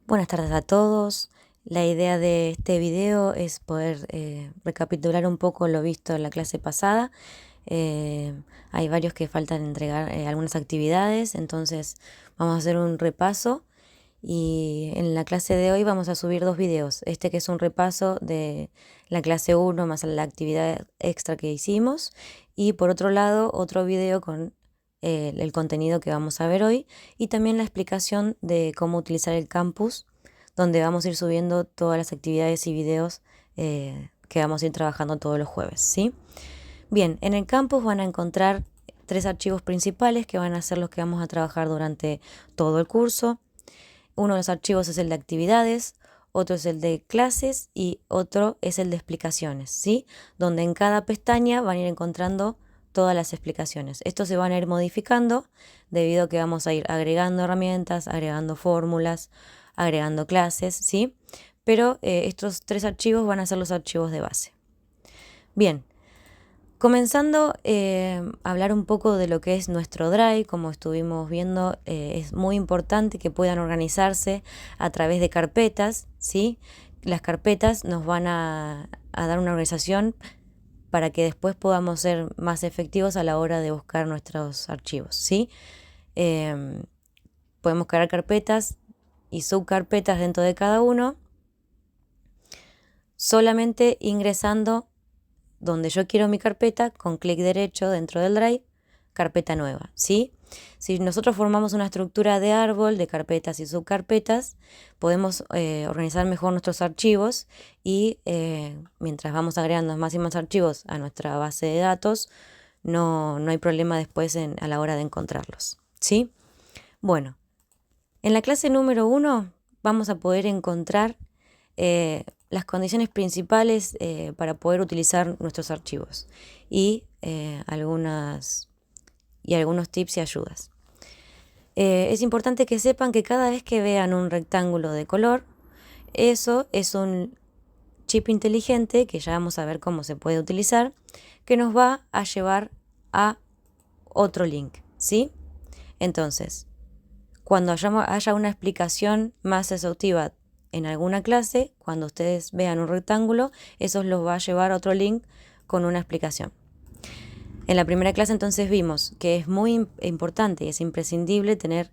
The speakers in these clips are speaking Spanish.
Buenas tardes a todos. La idea de este video es poder recapitular un poco lo visto en la clase pasada. Hay varios que faltan entregar algunas actividades, entonces vamos a hacer un repaso y en la clase de hoy vamos a subir dos videos. Este que es un repaso de la clase 1 más la actividad extra que hicimos, y por otro lado otro video con el contenido que vamos a ver hoy, y también la explicación de cómo utilizar el campus, donde vamos a ir subiendo todas las actividades y videos que vamos a ir trabajando todos los jueves, ¿sí? Bien, en el campus van a encontrar tres archivos principales que van a ser los que vamos a trabajar durante todo el curso. Uno de los archivos es el de actividades, otro es el de clases y otro es el de explicaciones, ¿sí? Donde en cada pestaña van a ir encontrando todas las explicaciones. Estos se van a ir modificando debido a que vamos a ir agregando herramientas, agregando fórmulas, agregando clases, ¿sí? Pero estos tres archivos van a ser los archivos de base. Bien, comenzando a hablar un poco de lo que es nuestro Drive. Como estuvimos viendo, es muy importante que puedan organizarse a través de carpetas, ¿sí? Las carpetas nos van a dar una organización para que después podamos ser más efectivos a la hora de buscar nuestros archivos, ¿sí? Podemos crear carpetas y subcarpetas dentro de cada uno, solamente ingresando donde yo quiero mi carpeta, con clic derecho dentro del Drive, carpeta nueva, ¿sí? Si nosotros formamos una estructura de árbol de carpetas y subcarpetas, podemos organizar mejor nuestros archivos y mientras vamos agregando más y más archivos a nuestra base de datos, no hay problema después a la hora de encontrarlos, ¿sí? Bueno, en la clase número 1 vamos a poder encontrar las condiciones principales para poder utilizar nuestros archivos y algunos tips y ayudas. Es importante que sepan que cada vez que vean un rectángulo de color, eso es un chip inteligente, que ya vamos a ver cómo se puede utilizar, que nos va a llevar a otro link, ¿sí? Entonces, cuando haya una explicación más exhaustiva en alguna clase, cuando ustedes vean un rectángulo, eso los va a llevar a otro link con una explicación. En la primera clase entonces vimos que es muy importante y es imprescindible tener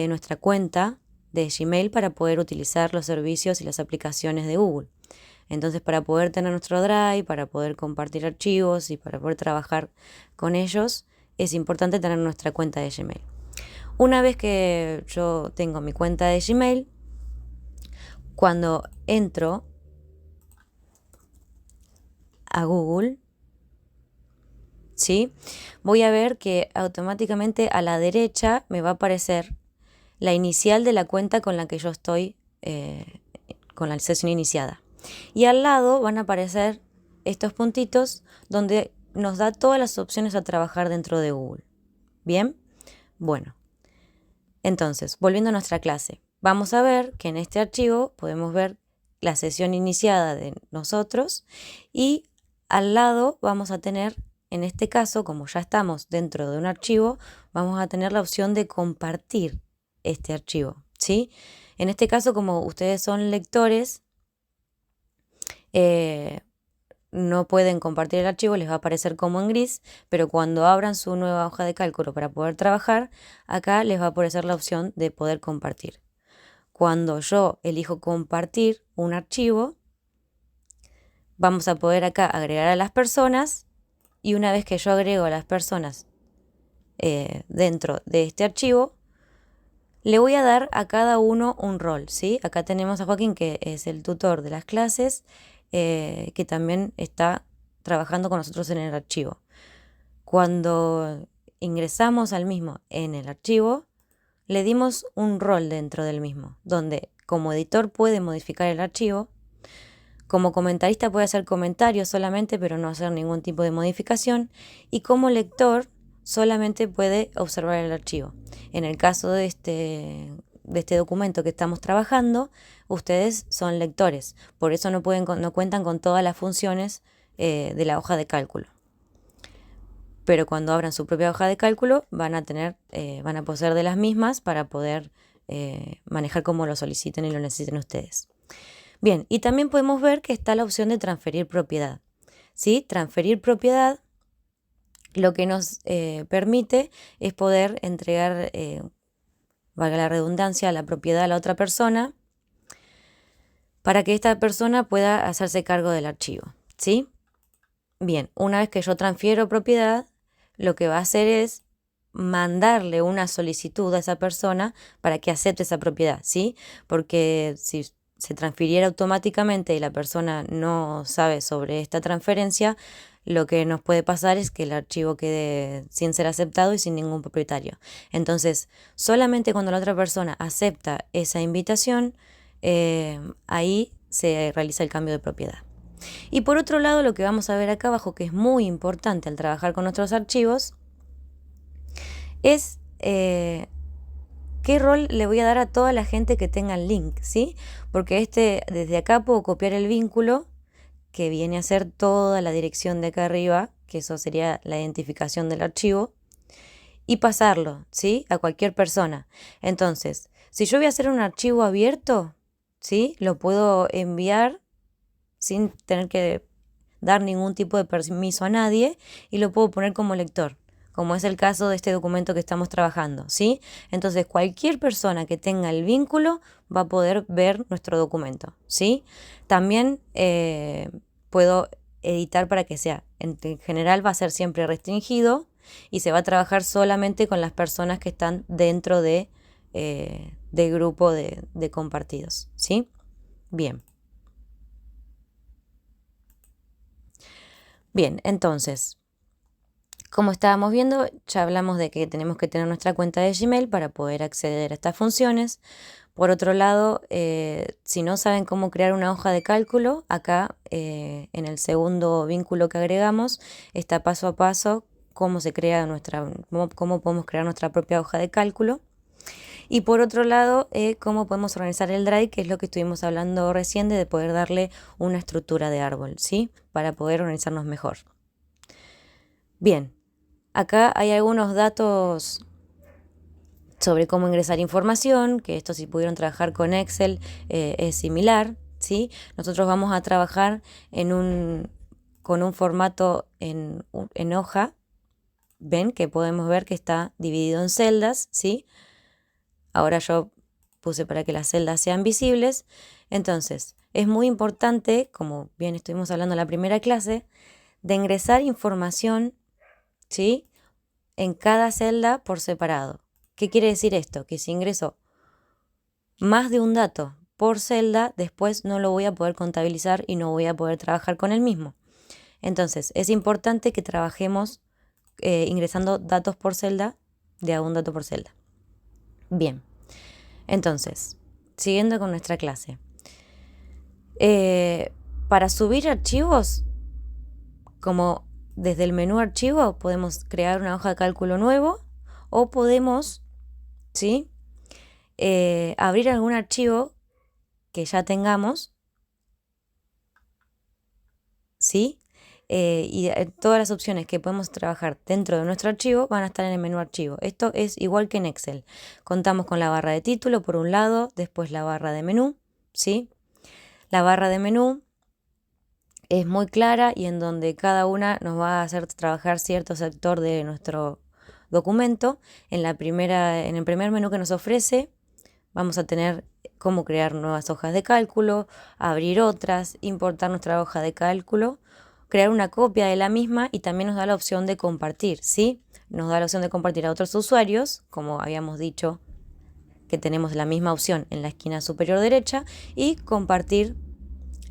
nuestra cuenta de Gmail para poder utilizar los servicios y las aplicaciones de Google. Entonces, para poder tener nuestro Drive, para poder compartir archivos y para poder trabajar con ellos, es importante tener nuestra cuenta de Gmail. Una vez que yo tengo mi cuenta de Gmail, cuando entro a Google, ¿sí? Voy a ver que automáticamente a la derecha me va a aparecer la inicial de la cuenta con la que yo estoy con la sesión iniciada. Y al lado van a aparecer estos puntitos donde nos da todas las opciones a trabajar dentro de Google. ¿Bien? Bueno, entonces, volviendo a nuestra clase, vamos a ver que en este archivo podemos ver la sesión iniciada de nosotros y al lado vamos a tener, en este caso, como ya estamos dentro de un archivo, vamos a tener la opción de compartir este archivo, ¿sí? En este caso, como ustedes son lectores, no pueden compartir el archivo, les va a aparecer como en gris, pero cuando abran su nueva hoja de cálculo para poder trabajar, acá les va a aparecer la opción de poder compartir. Cuando yo elijo compartir un archivo, vamos a poder acá agregar a las personas, y una vez que yo agrego a las personas dentro de este archivo, le voy a dar a cada uno un rol, ¿sí? Acá tenemos a Joaquín, que es el tutor de las clases, que también está trabajando con nosotros en el archivo. Cuando ingresamos al mismo en el archivo, le dimos un rol dentro del mismo, donde como editor puede modificar el archivo, como comentarista puede hacer comentarios solamente, pero no hacer ningún tipo de modificación, y como lector solamente puede observar el archivo. En el caso de este documento que estamos trabajando, ustedes son lectores, por eso no cuentan con todas las funciones de la hoja de cálculo. Pero cuando abran su propia hoja de cálculo van a poseer de las mismas para poder manejar como lo soliciten y lo necesiten ustedes. Bien, y también podemos ver que está la opción de transferir propiedad. ¿Sí? Transferir propiedad lo que nos permite es poder entregar, valga la redundancia, la propiedad a la otra persona para que esta persona pueda hacerse cargo del archivo. ¿Sí? Bien, una vez que yo transfiero propiedad, lo que va a hacer es mandarle una solicitud a esa persona para que acepte esa propiedad, ¿sí? Porque si se transfiriera automáticamente y la persona no sabe sobre esta transferencia, lo que nos puede pasar es que el archivo quede sin ser aceptado y sin ningún propietario. Entonces, solamente cuando la otra persona acepta esa invitación, ahí se realiza el cambio de propiedad. Y por otro lado, lo que vamos a ver acá abajo, que es muy importante al trabajar con nuestros archivos, es qué rol le voy a dar a toda la gente que tenga el link, ¿sí? Porque desde acá puedo copiar el vínculo, que viene a ser toda la dirección de acá arriba, que eso sería la identificación del archivo, y pasarlo, ¿sí? A cualquier persona. Entonces, si yo voy a hacer un archivo abierto, ¿sí? Lo puedo enviar sin tener que dar ningún tipo de permiso a nadie y lo puedo poner como lector, como es el caso de este documento que estamos trabajando, ¿sí? Entonces, cualquier persona que tenga el vínculo va a poder ver nuestro documento, ¿sí? También puedo editar para que sea, en general va a ser siempre restringido y se va a trabajar solamente con las personas que están dentro del grupo de compartidos, ¿sí? Bien. Bien, entonces, como estábamos viendo, ya hablamos de que tenemos que tener nuestra cuenta de Gmail para poder acceder a estas funciones. Por otro lado, si no saben cómo crear una hoja de cálculo, acá en el segundo vínculo que agregamos está paso a paso cómo se crea cómo podemos crear nuestra propia hoja de cálculo. Y por otro lado, cómo podemos organizar el Drive, que es lo que estuvimos hablando recién, de poder darle una estructura de árbol, ¿sí? Para poder organizarnos mejor. Bien, acá hay algunos datos sobre cómo ingresar información, que esto si pudieron trabajar con Excel es similar, ¿sí? Nosotros vamos a trabajar con un formato en hoja, ven que podemos ver que está dividido en celdas, ¿sí? Ahora yo puse para que las celdas sean visibles. Entonces, es muy importante, como bien estuvimos hablando en la primera clase, de ingresar información, ¿sí? En cada celda por separado. ¿Qué quiere decir esto? Que si ingreso más de un dato por celda, después no lo voy a poder contabilizar y no voy a poder trabajar con el mismo. Entonces, es importante que trabajemos ingresando datos por celda, de a un dato por celda. Bien, entonces, siguiendo con nuestra clase. Para subir archivos, como desde el menú archivo, podemos crear una hoja de cálculo nuevo o podemos, ¿sí? Abrir algún archivo que ya tengamos, ¿sí? Y todas las opciones que podemos trabajar dentro de nuestro archivo van a estar en el menú archivo. Esto es igual que en Excel. Contamos con la barra de título por un lado, después la barra de menú, ¿sí? La barra de menú es muy clara y en donde cada una nos va a hacer trabajar cierto sector de nuestro documento. En el primer menú que nos ofrece, vamos a tener cómo crear nuevas hojas de cálculo, abrir otras, importar nuestra hoja de cálculo, crear una copia de la misma y también nos da la opción de compartir, ¿sí? Nos da la opción de compartir a otros usuarios, como habíamos dicho que tenemos la misma opción en la esquina superior derecha, y compartir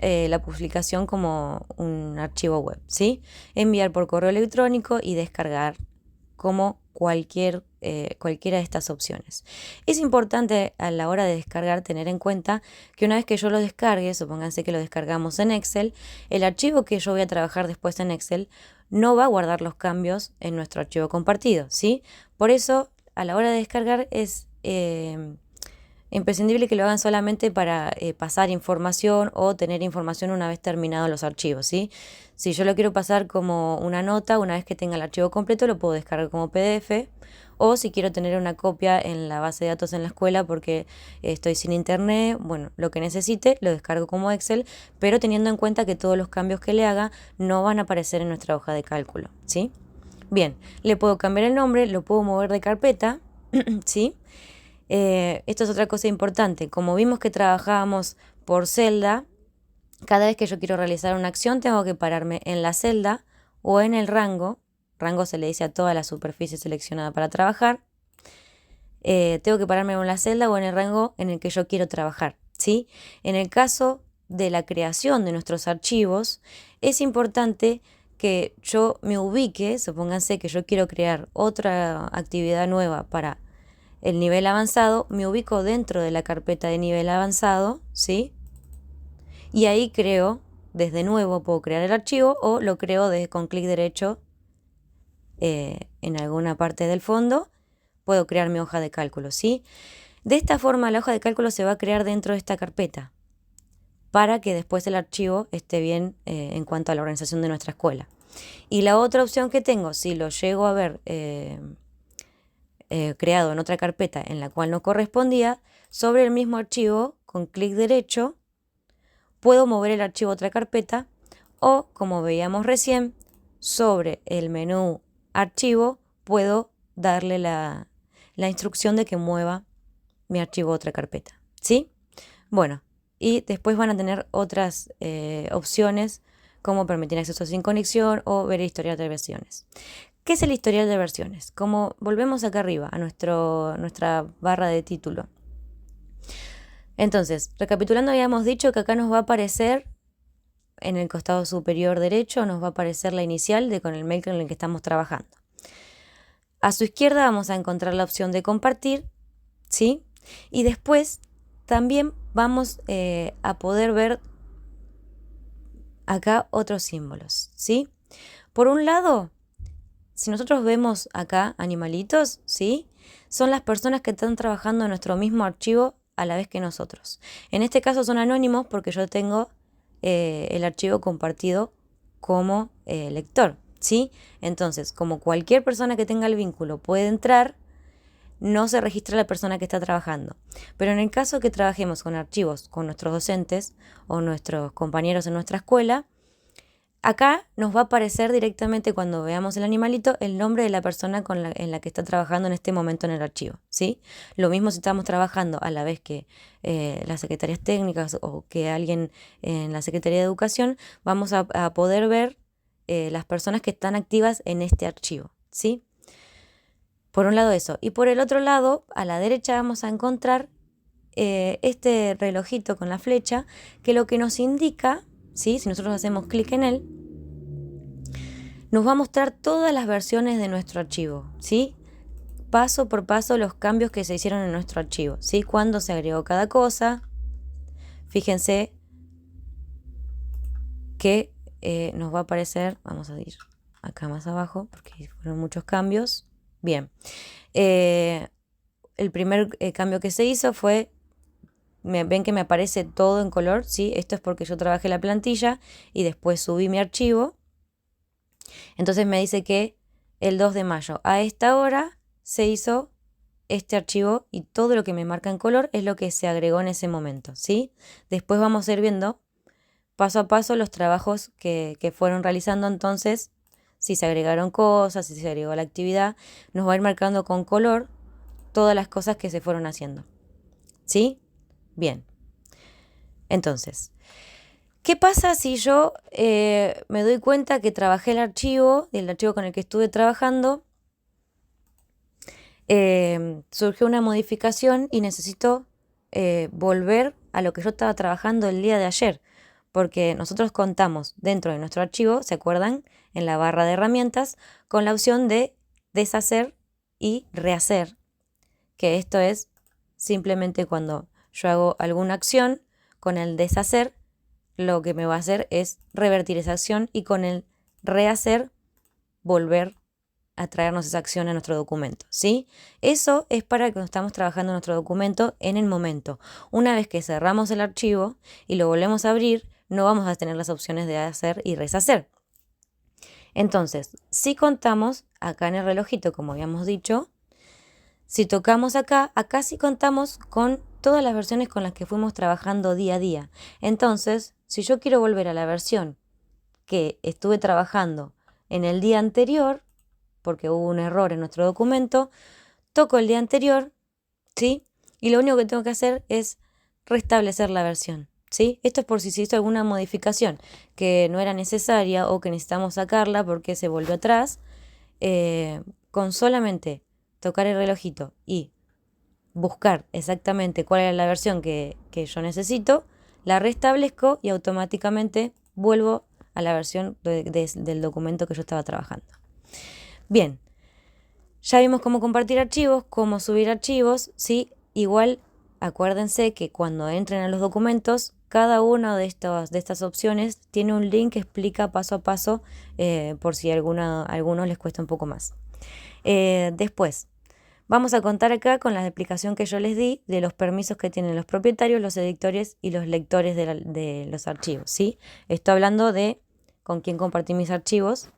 la publicación como un archivo web, ¿sí? Enviar por correo electrónico y descargar como cualquiera de estas opciones. Es importante a la hora de descargar tener en cuenta que una vez que yo lo descargue, supónganse que lo descargamos en Excel, el archivo que yo voy a trabajar después en Excel no va a guardar los cambios en nuestro archivo compartido, ¿sí? Por eso, a la hora de descargar es Imprescindible que lo hagan solamente para pasar información o tener información una vez terminados los archivos, ¿sí? Si yo lo quiero pasar como una nota, una vez que tenga el archivo completo, lo puedo descargar como PDF. O si quiero tener una copia en la base de datos en la escuela porque estoy sin internet, bueno, lo que necesite, lo descargo como Excel, pero teniendo en cuenta que todos los cambios que le haga no van a aparecer en nuestra hoja de cálculo, ¿sí? Bien, le puedo cambiar el nombre, lo puedo mover de carpeta, ¿sí? Esto es otra cosa importante. Como vimos que trabajábamos por celda, cada vez que yo quiero realizar una acción tengo que pararme en la celda o en el rango. Rango se le dice a toda la superficie seleccionada para trabajar. Tengo que pararme en la celda o en el rango en el que yo quiero trabajar, ¿sí? En el caso de la creación de nuestros archivos, es importante que yo me ubique, supónganse que yo quiero crear otra actividad nueva para el nivel avanzado, me ubico dentro de la carpeta de nivel avanzado, ¿sí? Y ahí creo, desde nuevo puedo crear el archivo o lo creo con clic derecho en alguna parte del fondo, puedo crear mi hoja de cálculo, ¿sí? De esta forma la hoja de cálculo se va a crear dentro de esta carpeta para que después el archivo esté bien en cuanto a la organización de nuestra escuela. Y la otra opción que tengo, si lo llego a ver creado en otra carpeta en la cual no correspondía, sobre el mismo archivo, con clic derecho, puedo mover el archivo a otra carpeta o, como veíamos recién, sobre el menú archivo puedo darle la instrucción de que mueva mi archivo a otra carpeta, ¿sí? Bueno, y después van a tener otras opciones como permitir acceso sin conexión o ver el historial de versiones. ¿Qué es el historial de versiones? Como volvemos acá arriba a nuestra barra de título. Entonces, recapitulando, habíamos dicho que acá nos va a aparecer en el costado superior derecho, nos va a aparecer la inicial con el mail con el que estamos trabajando. A su izquierda vamos a encontrar la opción de compartir, ¿sí? Y después también vamos a poder ver acá otros símbolos, ¿sí? Por un lado, si nosotros vemos acá animalitos, ¿sí? Son las personas que están trabajando en nuestro mismo archivo a la vez que nosotros. En este caso son anónimos porque yo tengo el archivo compartido como lector, ¿sí? Entonces, como cualquier persona que tenga el vínculo puede entrar, no se registra la persona que está trabajando. Pero en el caso que trabajemos con archivos con nuestros docentes o nuestros compañeros en nuestra escuela, acá nos va a aparecer directamente cuando veamos el animalito el nombre de la persona en la que está trabajando en este momento en el archivo, ¿sí? Lo mismo si estamos trabajando a la vez que las secretarías técnicas o que alguien en la Secretaría de Educación, vamos a poder ver las personas que están activas en este archivo, ¿sí? Por un lado eso. Y por el otro lado, a la derecha vamos a encontrar este relojito con la flecha que lo que nos indica, ¿sí? Si nosotros hacemos clic en él, nos va a mostrar todas las versiones de nuestro archivo, ¿sí? Paso por paso los cambios que se hicieron en nuestro archivo, ¿sí? Cuándo se agregó cada cosa. Fíjense que nos va a aparecer, vamos a ir acá más abajo porque fueron muchos cambios. Bien, el primer cambio que se hizo fue, ven que me aparece todo en color, ¿sí? Esto es porque yo trabajé la plantilla y después subí mi archivo. Entonces me dice que el 2 de mayo a esta hora se hizo este archivo y todo lo que me marca en color es lo que se agregó en ese momento, ¿sí? Después vamos a ir viendo paso a paso los trabajos que fueron realizando. Entonces, si se agregaron cosas, si se agregó la actividad, nos va a ir marcando con color todas las cosas que se fueron haciendo, ¿sí? Bien. Entonces, ¿qué pasa si yo me doy cuenta que trabajé el archivo con el que estuve trabajando? Surgió una modificación y necesito volver a lo que yo estaba trabajando el día de ayer, porque nosotros contamos dentro de nuestro archivo, ¿se acuerdan? En la barra de herramientas, con la opción de deshacer y rehacer, que esto es simplemente cuando yo hago alguna acción, con el deshacer lo que me va a hacer es revertir esa acción y con el rehacer volver a traernos esa acción a nuestro documento, ¿sí? Eso es para cuando estamos trabajando en nuestro documento en el momento. Una vez que cerramos el archivo y lo volvemos a abrir, no vamos a tener las opciones de hacer y deshacer. Entonces, si contamos acá en el relojito, como habíamos dicho, si tocamos acá sí contamos con todas las versiones con las que fuimos trabajando día a día. Entonces, si yo quiero volver a la versión que estuve trabajando en el día anterior, porque hubo un error en nuestro documento, toco el día anterior, ¿sí? Y lo único que tengo que hacer es restablecer la versión, ¿sí? Esto es por si se hizo alguna modificación que no era necesaria o que necesitamos sacarla porque se volvió atrás. Con solamente tocar el relojito y buscar exactamente cuál era la versión que yo necesito, la restablezco y automáticamente vuelvo a la versión del documento que yo estaba trabajando. Bien, ya vimos cómo compartir archivos, cómo subir archivos, ¿sí? Igual acuérdense que cuando entren a los documentos, cada una de estas opciones tiene un link que explica paso a paso, por si a algunos les cuesta un poco más. Después, vamos a contar acá con la explicación que yo les di de los permisos que tienen los propietarios, los editores y los lectores de los archivos, ¿sí? Estoy hablando de con quién compartir mis archivos,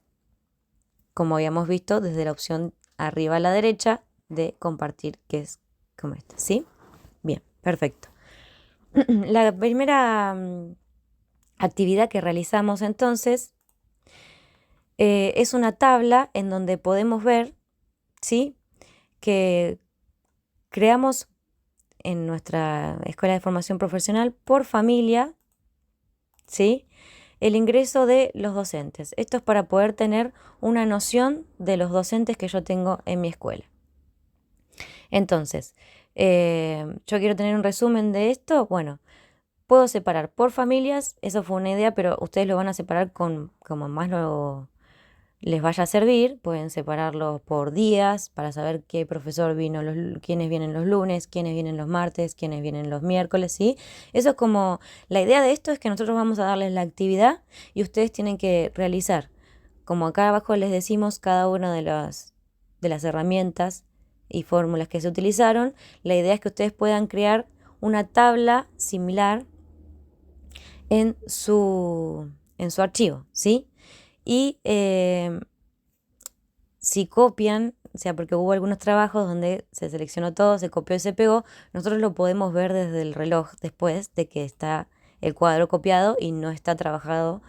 como habíamos visto desde la opción arriba a la derecha de compartir, que es como esta, ¿sí? Bien, perfecto. La primera actividad que realizamos entonces es una tabla en donde podemos ver, ¿sí?, que creamos en nuestra escuela de formación profesional por familia, ¿sí?, el ingreso de los docentes. Esto es para poder tener una noción de los docentes que yo tengo en mi escuela. Entonces, yo quiero tener un resumen de esto. Bueno, puedo separar por familias, eso fue una idea, pero ustedes lo van a separar como más les vaya a servir. Pueden separarlo por días para saber qué profesor vino, quiénes vienen los lunes, quiénes vienen los martes, quiénes vienen los miércoles, ¿sí? Eso es como, la idea de esto es que nosotros vamos a darles la actividad y ustedes tienen que realizar, como acá abajo les decimos, cada una de las herramientas y fórmulas que se utilizaron. La idea es que ustedes puedan crear una tabla similar en su archivo, ¿sí? Y si copian, o sea, porque hubo algunos trabajos donde se seleccionó todo, se copió y se pegó, nosotros lo podemos ver desde el reloj después de que está el cuadro copiado y no está trabajado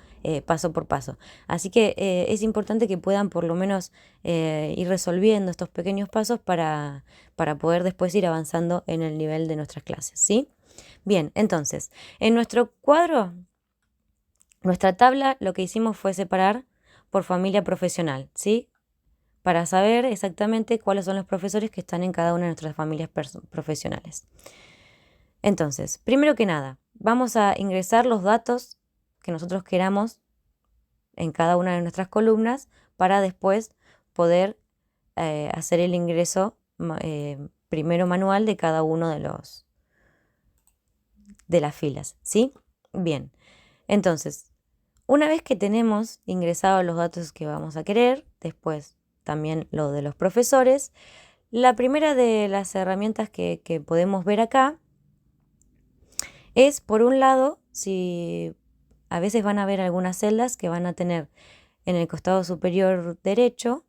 paso por paso. Así que es importante que puedan por lo menos ir resolviendo estos pequeños pasos para poder después ir avanzando en el nivel de nuestras clases, ¿sí? Bien, entonces, en nuestro cuadro, nuestra tabla, lo que hicimos fue separar por familia profesional, ¿sí?, para saber exactamente cuáles son los profesores que están en cada una de nuestras familias profesionales. Entonces, primero que nada, vamos a ingresar los datos que nosotros queramos en cada una de nuestras columnas para después poder hacer el ingreso primero manual de cada uno de las filas, ¿sí? Bien, entonces, una vez que tenemos ingresados los datos que vamos a querer, después también lo de los profesores, la primera de las herramientas que podemos ver acá es, por un lado, si a veces van a ver algunas celdas que van a tener en el costado superior derecho,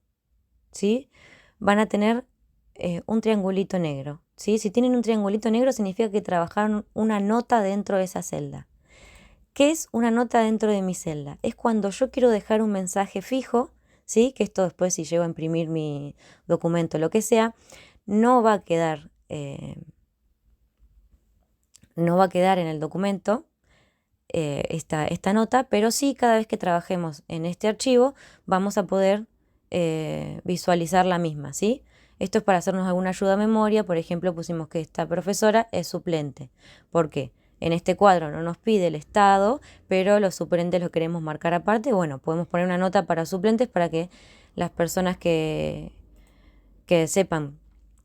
¿sí?, van a tener un triangulito negro, ¿sí? Si tienen un triangulito negro significa que trabajaron una nota dentro de esa celda. ¿Qué es una nota dentro de mi celda? Es cuando yo quiero dejar un mensaje fijo, ¿sí?, que esto después, si llego a imprimir mi documento, lo que sea, no va a quedar en el documento esta nota, pero sí, cada vez que trabajemos en este archivo vamos a poder visualizar la misma, ¿sí? Esto es para hacernos alguna ayuda a memoria. Por ejemplo, pusimos que esta profesora es suplente. ¿Por qué? En este cuadro no nos pide el estado, pero los suplentes los queremos marcar aparte. Bueno, podemos poner una nota para suplentes para que las personas que sepan,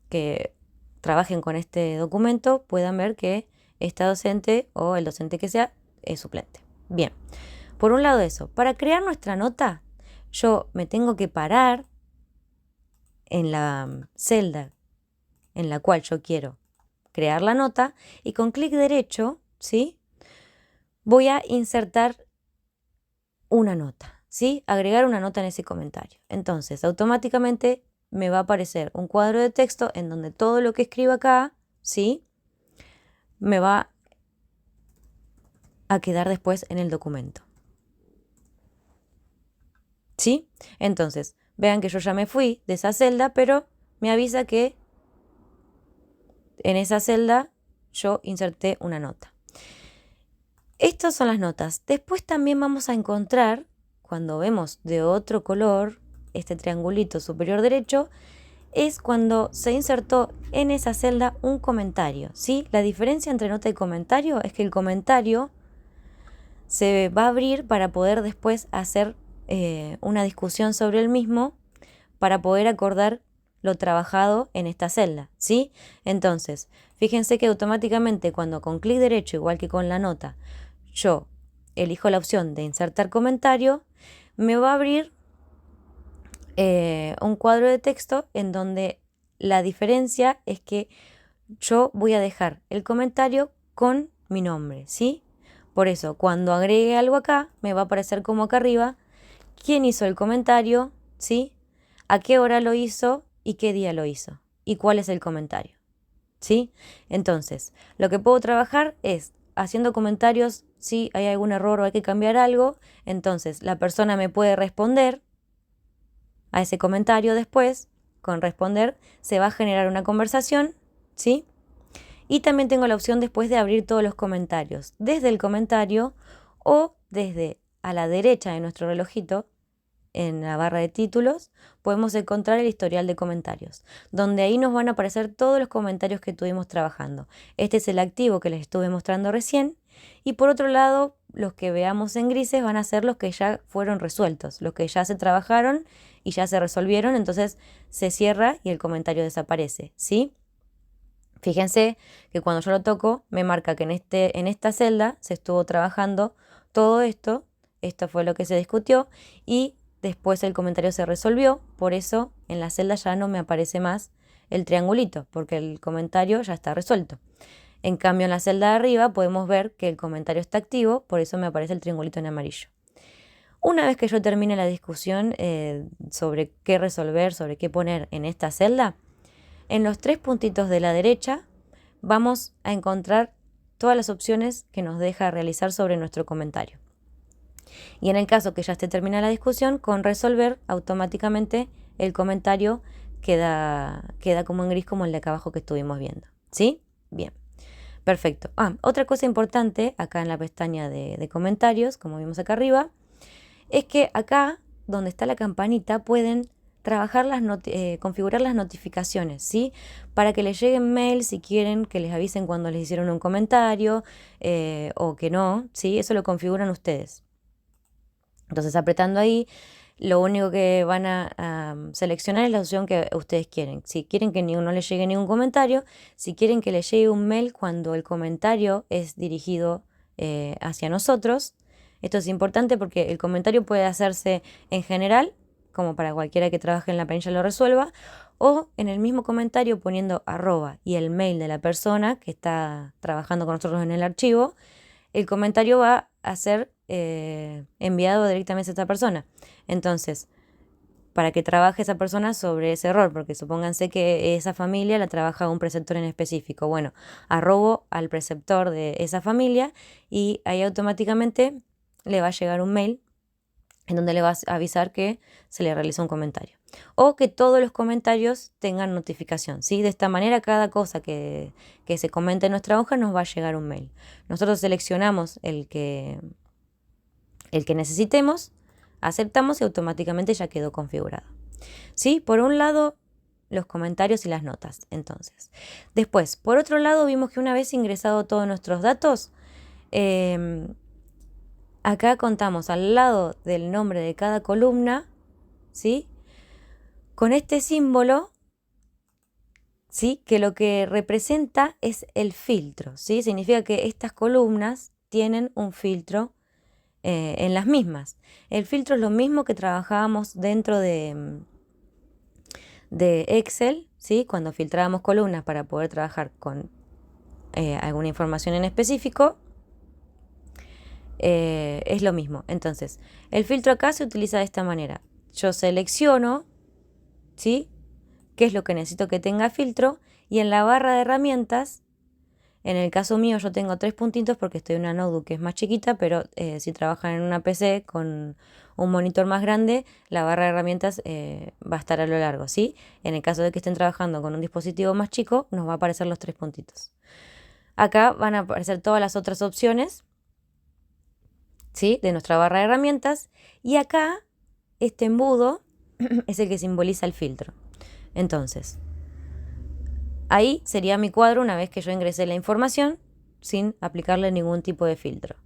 que trabajen con este documento, puedan ver que esta docente o el docente que sea es suplente. Bien, por un lado eso. Para crear nuestra nota, yo me tengo que parar en la celda en la cual yo quiero crear la nota y con clic derecho, ¿sí? Voy a insertar una nota, ¿sí? Agregar una nota en ese comentario. Entonces, automáticamente me va a aparecer un cuadro de texto en donde todo lo que escriba acá, ¿sí? Me va a quedar después en el documento. ¿Sí? Entonces, vean que yo ya me fui de esa celda, pero me avisa que en esa celda yo inserté una nota. Estas son las notas. Después también vamos a encontrar, cuando vemos de otro color, este triangulito superior derecho, es cuando se insertó en esa celda un comentario, ¿sí? La diferencia entre nota y comentario es que el comentario se va a abrir para poder después hacer una discusión sobre el mismo, para poder acordar lo trabajado en esta celda, ¿sí? Entonces, fíjense que automáticamente cuando con clic derecho, igual que con la nota, yo elijo la opción de insertar comentario, me va a abrir un cuadro de texto en donde la diferencia es que yo voy a dejar el comentario con mi nombre, ¿sí? Por eso, cuando agregue algo acá, me va a aparecer como acá arriba quién hizo el comentario, ¿sí? A qué hora lo hizo y qué día lo hizo y cuál es el comentario, ¿sí? Entonces, lo que puedo trabajar es haciendo comentarios si hay algún error o hay que cambiar algo. Entonces, la persona me puede responder a ese comentario después. Con responder se va a generar una conversación, ¿sí? Y también tengo la opción después de abrir todos los comentarios desde el comentario o desde a la derecha de nuestro relojito, en la barra de títulos, podemos encontrar el historial de comentarios, donde ahí nos van a aparecer todos los comentarios que estuvimos trabajando. Este es el activo que les estuve mostrando recién. Y por otro lado, los que veamos en grises van a ser los que ya fueron resueltos, los que ya se trabajaron y ya se resolvieron. Entonces se cierra y el comentario desaparece, ¿sí? Fíjense que cuando yo lo toco, me marca que en esta celda se estuvo trabajando todo esto. Esto fue lo que se discutió y después el comentario se resolvió. Por eso en la celda ya no me aparece más el triangulito, porque el comentario ya está resuelto. En cambio, en la celda de arriba podemos ver que el comentario está activo, por eso me aparece el triangulito en amarillo. Una vez que yo termine la discusión sobre qué resolver, sobre qué poner en esta celda, en los 3 puntitos de la derecha vamos a encontrar todas las opciones que nos deja realizar sobre nuestro comentario. Y en el caso que ya esté terminada la discusión, con resolver, automáticamente el comentario queda como en gris, como el de acá abajo que estuvimos viendo. ¿Sí? Bien. Perfecto. Otra cosa importante acá en la pestaña de comentarios, como vimos acá arriba, es que acá, donde está la campanita, pueden trabajar configurar las notificaciones, ¿sí? Para que les lleguen mails si quieren que les avisen cuando les hicieron un comentario o que no, ¿sí? Eso lo configuran ustedes. Entonces, apretando ahí, lo único que van a seleccionar es la opción que ustedes quieren. Si quieren que no les llegue ningún comentario, si quieren que les llegue un mail cuando el comentario es dirigido hacia nosotros. Esto es importante porque el comentario puede hacerse en general, como para cualquiera que trabaje en la planilla lo resuelva, o en el mismo comentario poniendo @ y el mail de la persona que está trabajando con nosotros en el archivo. El comentario va a ser enviado directamente a esta persona. Entonces, para que trabaje esa persona sobre ese error, porque supónganse que esa familia la trabaja un preceptor en específico. Bueno, @ al preceptor de esa familia y ahí automáticamente le va a llegar un mail en donde le va a avisar que se le realizó un comentario. O que todos los comentarios tengan notificación, ¿sí? De esta manera, cada cosa que se comente en nuestra hoja nos va a llegar un mail. Nosotros seleccionamos el que necesitemos, aceptamos y automáticamente ya quedó configurado. ¿Sí? Por un lado, los comentarios y las notas. Entonces, después, por otro lado, vimos que una vez ingresado todos nuestros datos, acá contamos al lado del nombre de cada columna, ¿sí? Con este símbolo, ¿sí? Que lo que representa es el filtro, ¿sí? Significa que estas columnas tienen un filtro en las mismas. El filtro es lo mismo que trabajábamos dentro de de Excel, ¿sí? Cuando filtrábamos columnas para poder trabajar con alguna información en específico, es lo mismo. Entonces, el filtro acá se utiliza de esta manera. Yo selecciono, ¿sí?, qué es lo que necesito que tenga filtro, y en la barra de herramientas, en el caso mío yo tengo 3 puntitos porque estoy en una notebook que es más chiquita, pero si trabajan en una PC con un monitor más grande, la barra de herramientas va a estar a lo largo, ¿sí? En el caso de que estén trabajando con un dispositivo más chico, nos va a aparecer los 3 puntitos. Acá van a aparecer todas las otras opciones, ¿sí?, de nuestra barra de herramientas, y acá este embudo es el que simboliza el filtro. Entonces, ahí sería mi cuadro una vez que yo ingresé la información sin aplicarle ningún tipo de filtro.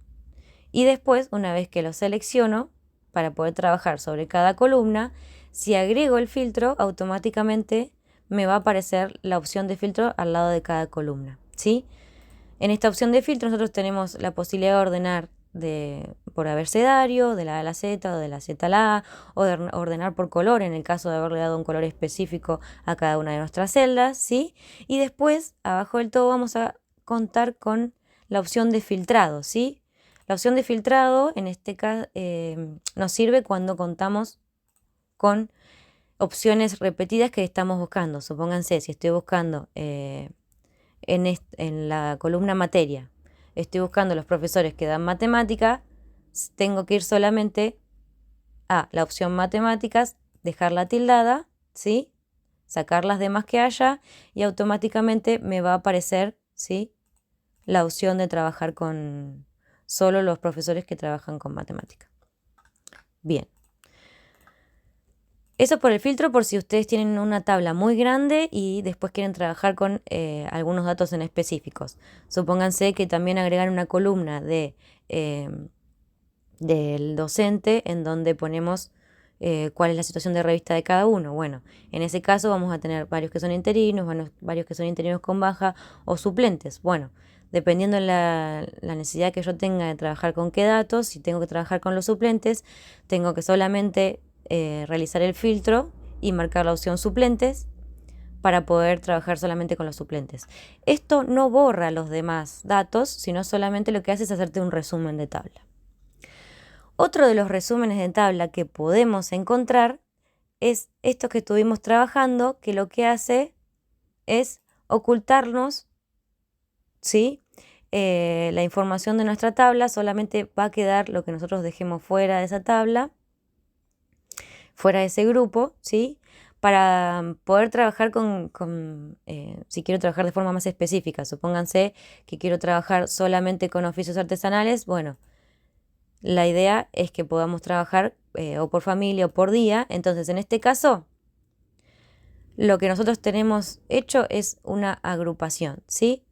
Y después, una vez que lo selecciono para poder trabajar sobre cada columna, si agrego el filtro, automáticamente me va a aparecer la opción de filtro al lado de cada columna, ¿sí? En esta opción de filtro nosotros tenemos la posibilidad de ordenar por abecedario, de la A a la Z o de la Z a la A, o de ordenar por color en el caso de haberle dado un color específico a cada una de nuestras celdas, ¿sí? Y después, abajo del todo, vamos a contar con la opción de filtrado, ¿sí? La opción de filtrado, en este caso, nos sirve cuando contamos con opciones repetidas que estamos buscando. Supónganse, si estoy buscando en la columna materia, estoy buscando los profesores que dan matemática, tengo que ir solamente a la opción matemáticas, dejarla tildada, ¿sí?, sacar las demás que haya, y automáticamente me va a aparecer, ¿sí?, la opción de trabajar con solo los profesores que trabajan con matemática. Bien. Eso por el filtro, por si ustedes tienen una tabla muy grande y después quieren trabajar con algunos datos en específicos. Supónganse que también agregan una columna del docente en donde ponemos cuál es la situación de revista de cada uno. Bueno, en ese caso vamos a tener varios que son interinos, varios que son interinos con baja o suplentes. Bueno, dependiendo de la necesidad que yo tenga de trabajar con qué datos, si tengo que trabajar con los suplentes, tengo que solamente realizar el filtro y marcar la opción suplentes para poder trabajar solamente con los suplentes. Esto no borra los demás datos, sino solamente lo que hace es hacerte un resumen de tabla. Otro de los resúmenes de tabla que podemos encontrar es esto que estuvimos trabajando, que lo que hace es ocultarnos, ¿sí?, la información de nuestra tabla. Solamente va a quedar lo que nosotros dejemos fuera de esa tabla, fuera de ese grupo, ¿sí?, para poder trabajar si quiero trabajar de forma más específica. Supónganse que quiero trabajar solamente con oficios artesanales. Bueno, la idea es que podamos trabajar o por familia o por día. Entonces, en este caso, lo que nosotros tenemos hecho es una agrupación, ¿sí?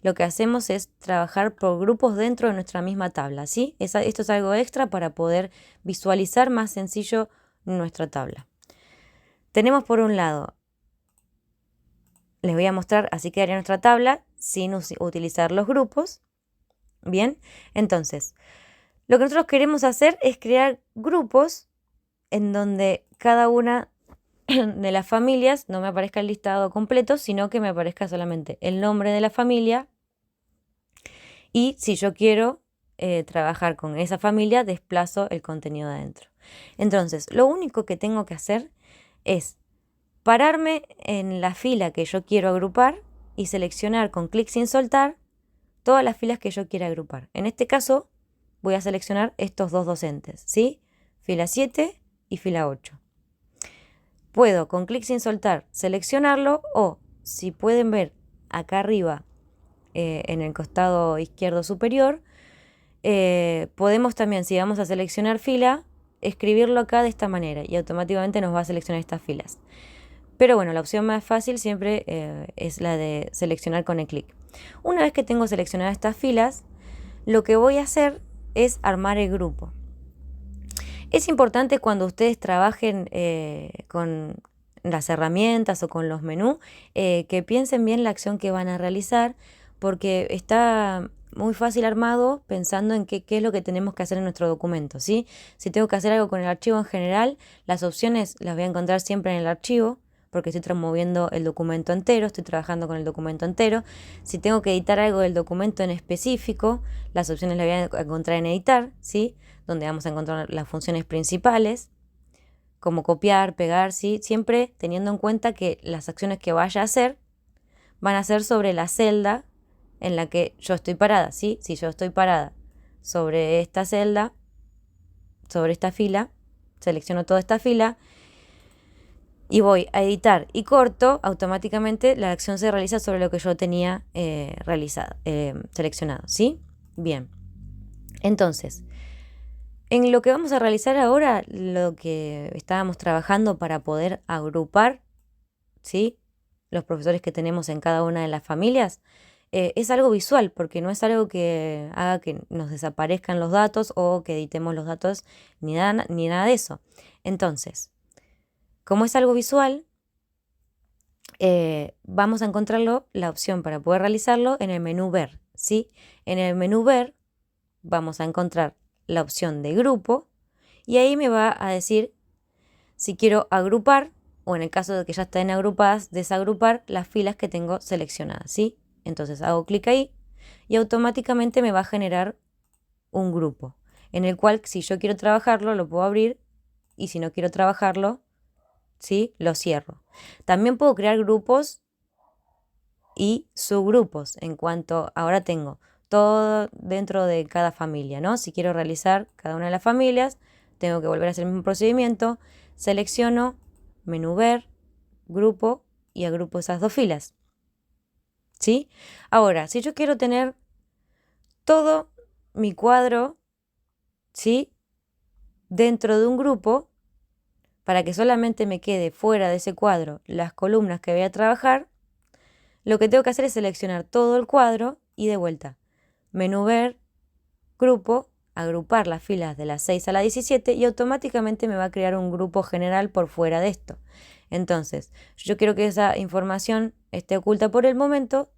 Lo que hacemos es trabajar por grupos dentro de nuestra misma tabla, ¿sí? Esto es algo extra para poder visualizar más sencillo nuestra tabla. Tenemos por un lado, les voy a mostrar, así quedaría nuestra tabla sin utilizar los grupos. Bien, entonces, lo que nosotros queremos hacer es crear grupos en donde cada una de las familias no me aparezca el listado completo, sino que me aparezca solamente el nombre de la familia, y si yo quiero trabajar con esa familia, desplazo el contenido de adentro. Entonces, lo único que tengo que hacer es pararme en la fila que yo quiero agrupar y seleccionar con clic sin soltar todas las filas que yo quiera agrupar. En este caso, voy a seleccionar estos dos docentes, ¿sí? Fila 7 y fila 8. Puedo con clic sin soltar seleccionarlo, o si pueden ver acá arriba en el costado izquierdo superior, podemos también, si vamos a seleccionar fila, escribirlo acá de esta manera y automáticamente nos va a seleccionar estas filas. Pero bueno, la opción más fácil siempre es la de seleccionar con el clic. Una vez que tengo seleccionadas estas filas, lo que voy a hacer es armar el grupo. Es importante cuando ustedes trabajen con las herramientas o con los menús, que piensen bien la acción que van a realizar, porque está muy fácil armado pensando en qué es lo que tenemos que hacer en nuestro documento, ¿sí? Si tengo que hacer algo con el archivo en general, las opciones las voy a encontrar siempre en el archivo. porque estoy moviendo el documento entero, estoy trabajando con el documento entero. Si tengo que editar algo del documento en específico, las opciones las voy a encontrar en editar, ¿sí? Donde vamos a encontrar las funciones principales, como copiar, pegar, ¿sí? Siempre teniendo en cuenta que las acciones que vaya a hacer van a ser sobre la celda en la que yo estoy parada, ¿sí? Si yo estoy parada sobre esta celda, sobre esta fila, selecciono toda esta fila y voy a editar y corto, automáticamente la acción se realiza sobre lo que yo tenía seleccionado, ¿sí? Bien. Entonces, en lo que vamos a realizar ahora, lo que estábamos trabajando para poder agrupar, ¿sí? Los profesores que tenemos en cada una de las familias, es algo visual, porque no es algo que haga que nos desaparezcan los datos o que editemos los datos, ni nada de eso. Entonces, como es algo visual, vamos a encontrarlo, la opción para poder realizarlo en el menú Ver, ¿sí? En el menú Ver vamos a encontrar la opción de grupo y ahí me va a decir si quiero agrupar o en el caso de que ya estén agrupadas, desagrupar las filas que tengo seleccionadas, ¿sí? Entonces hago clic ahí y automáticamente me va a generar un grupo en el cual si yo quiero trabajarlo lo puedo abrir y si no quiero trabajarlo, ¿sí? Lo cierro. También puedo crear grupos y subgrupos en cuanto ahora tengo todo dentro de cada familia, ¿no? Si quiero realizar cada una de las familias, tengo que volver a hacer el mismo procedimiento, selecciono, menú ver, grupo y agrupo esas dos filas, ¿sí? Ahora, si yo quiero tener todo mi cuadro, ¿sí? Dentro de un grupo, para que solamente me quede fuera de ese cuadro las columnas que voy a trabajar, lo que tengo que hacer es seleccionar todo el cuadro y de vuelta, menú ver, grupo, agrupar las filas de la 6 a la 17 y automáticamente me va a crear un grupo general por fuera de esto. Entonces, yo quiero que esa información esté oculta por el momento,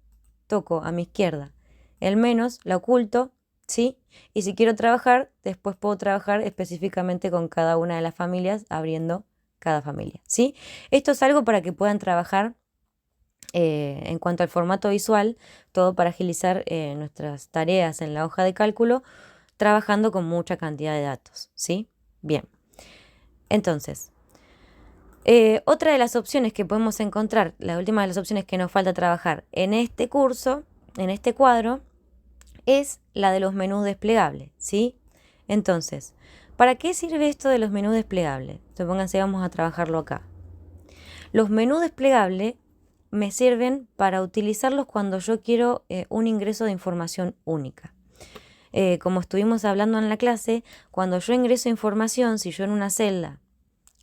toco a mi izquierda el menos, la oculto, ¿sí? Y si quiero trabajar, después puedo trabajar específicamente con cada una de las familias, abriendo cada familia, ¿sí? Esto es algo para que puedan trabajar en cuanto al formato visual, todo para agilizar nuestras tareas en la hoja de cálculo, trabajando con mucha cantidad de datos, ¿sí? Bien. Entonces, otra de las opciones que podemos encontrar, la última de las opciones que nos falta trabajar en este curso, en este cuadro, es la de los menús desplegables, ¿sí? Entonces, ¿para qué sirve esto de los menús desplegables? Supónganse, vamos a trabajarlo acá. Los menús desplegables me sirven para utilizarlos cuando yo quiero un ingreso de información única. Como estuvimos hablando en la clase, cuando yo ingreso información, si yo en una celda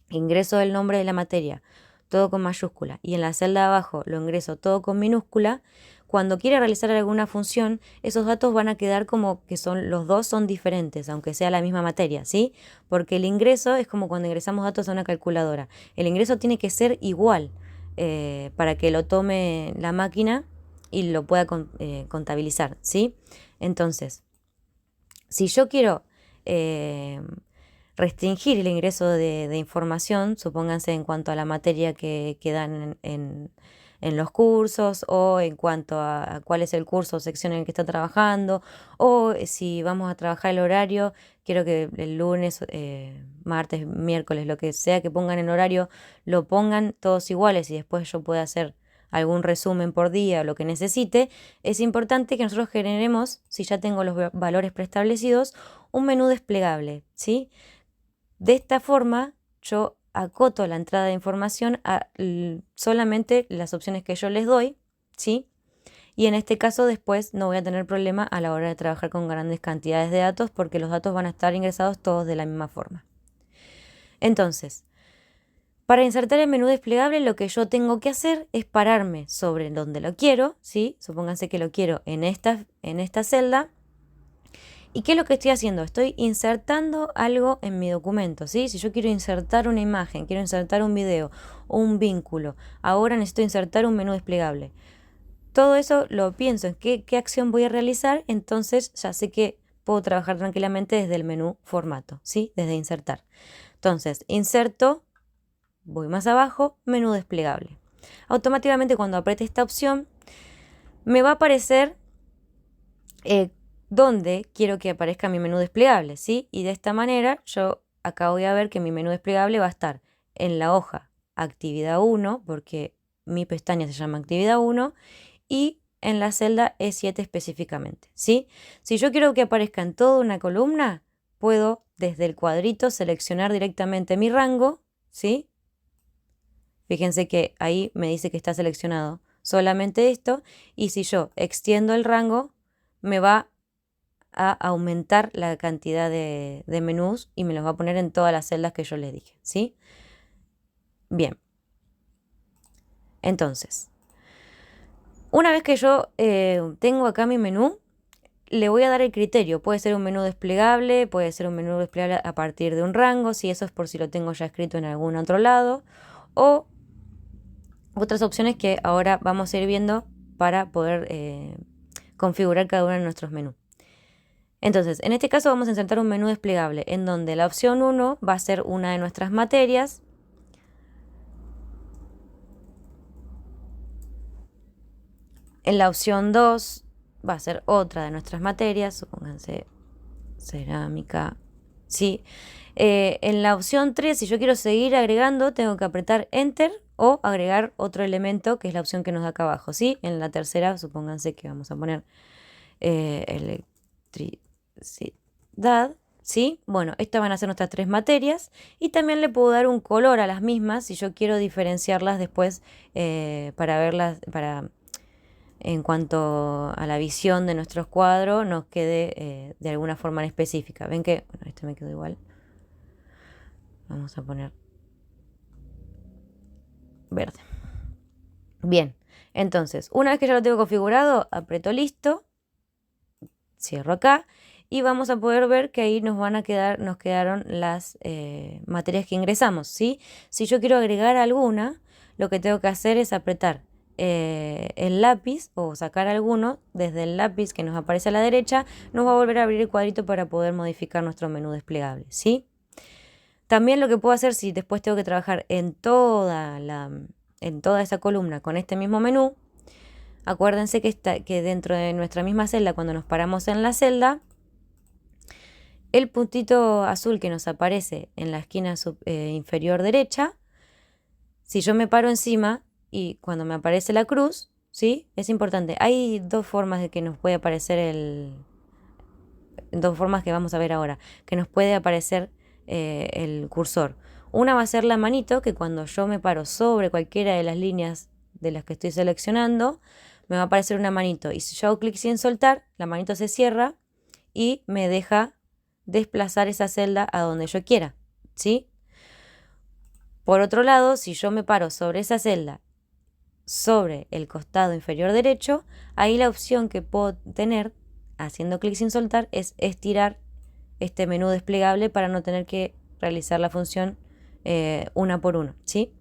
ingreso el nombre de la materia, todo con mayúscula, y en la celda de abajo lo ingreso todo con minúscula, cuando quiera realizar alguna función, esos datos van a quedar como que los dos son diferentes, aunque sea la misma materia, ¿sí? Porque el ingreso es como cuando ingresamos datos a una calculadora. El ingreso tiene que ser igual para que lo tome la máquina y lo pueda contabilizar, ¿sí? Entonces, si yo quiero restringir el ingreso de información, supónganse en cuanto a la materia que dan en los cursos o en cuanto a cuál es el curso o sección en el que está trabajando o si vamos a trabajar el horario, quiero que el lunes, martes, miércoles, lo que sea que pongan en horario, lo pongan todos iguales y después yo pueda hacer algún resumen por día o lo que necesite, es importante que nosotros generemos, si ya tengo los valores preestablecidos, un menú desplegable, ¿sí? De esta forma, yo acoto la entrada de información a solamente las opciones que yo les doy, ¿sí? Y en este caso después no voy a tener problema a la hora de trabajar con grandes cantidades de datos porque los datos van a estar ingresados todos de la misma forma. Entonces, para insertar el menú desplegable lo que yo tengo que hacer es pararme sobre donde lo quiero, ¿sí? Supónganse que lo quiero en esta celda. ¿Y qué es lo que estoy haciendo? Estoy insertando algo en mi documento, ¿sí? Si yo quiero insertar una imagen, quiero insertar un video o un vínculo, ahora necesito insertar un menú desplegable. Todo eso lo pienso en qué acción voy a realizar, entonces ya sé que puedo trabajar tranquilamente desde el menú formato, ¿sí? Desde insertar. Entonces, inserto voy más abajo, menú desplegable. Automáticamente cuando apriete esta opción, me va a aparecer dónde quiero que aparezca mi menú desplegable, ¿sí? Y de esta manera yo acá voy a ver que mi menú desplegable va a estar en la hoja actividad 1, porque mi pestaña se llama actividad 1, y en la celda E7 específicamente, ¿sí? Si yo quiero que aparezca en toda una columna, puedo desde el cuadrito seleccionar directamente mi rango, ¿sí? Fíjense que ahí me dice que está seleccionado solamente esto, y si yo extiendo el rango, me va a aumentar la cantidad de menús y me los va a poner en todas las celdas que yo les dije, ¿sí? Bien. Entonces, una vez que yo tengo acá mi menú, le voy a dar el criterio. Puede ser un menú desplegable, puede ser un menú desplegable a partir de un rango, si eso es por si lo tengo ya escrito en algún otro lado, o otras opciones que ahora vamos a ir viendo para poder configurar cada uno de nuestros menús. Entonces, en este caso vamos a insertar un menú desplegable en donde la opción 1 va a ser una de nuestras materias. En la opción 2 va a ser otra de nuestras materias, supónganse cerámica, sí. En la opción 3, si yo quiero seguir agregando, tengo que apretar Enter o agregar otro elemento, que es la opción que nos da acá abajo, ¿sí? En la tercera, supónganse que vamos a poner electricidad, ¿sí? Bueno, estas van a ser nuestras 3 materias y también le puedo dar un color a las mismas si yo quiero diferenciarlas después para verlas, para en cuanto a la visión de nuestros cuadros nos quede de alguna forma en específica. Ven que, bueno, este me quedó igual. Vamos a poner verde. Bien, entonces, una vez que ya lo tengo configurado, aprieto listo, cierro acá y vamos a poder ver que ahí nos quedaron las materias que ingresamos, ¿sí? Si yo quiero agregar alguna, lo que tengo que hacer es apretar el lápiz o sacar alguno desde el lápiz que nos aparece a la derecha, nos va a volver a abrir el cuadrito para poder modificar nuestro menú desplegable, ¿sí? También lo que puedo hacer si después tengo que trabajar en toda esa columna con este mismo menú, acuérdense que dentro de nuestra misma celda, cuando nos paramos en la celda, el puntito azul que nos aparece en la esquina inferior derecha, si yo me paro encima y cuando me aparece la cruz, ¿sí? Es importante. Hay dos formas de que nos puede aparecer dos formas que vamos a ver ahora, que nos puede aparecer el cursor. Una va a ser la manito, que cuando yo me paro sobre cualquiera de las líneas de las que estoy seleccionando, me va a aparecer una manito. Y si yo hago clic sin soltar, la manito se cierra y me deja desplazar esa celda a donde yo quiera, ¿sí? Por otro lado, si yo me paro sobre esa celda, sobre el costado inferior derecho, ahí la opción que puedo tener, haciendo clic sin soltar, es estirar este menú desplegable para no tener que realizar la función una por una, ¿sí?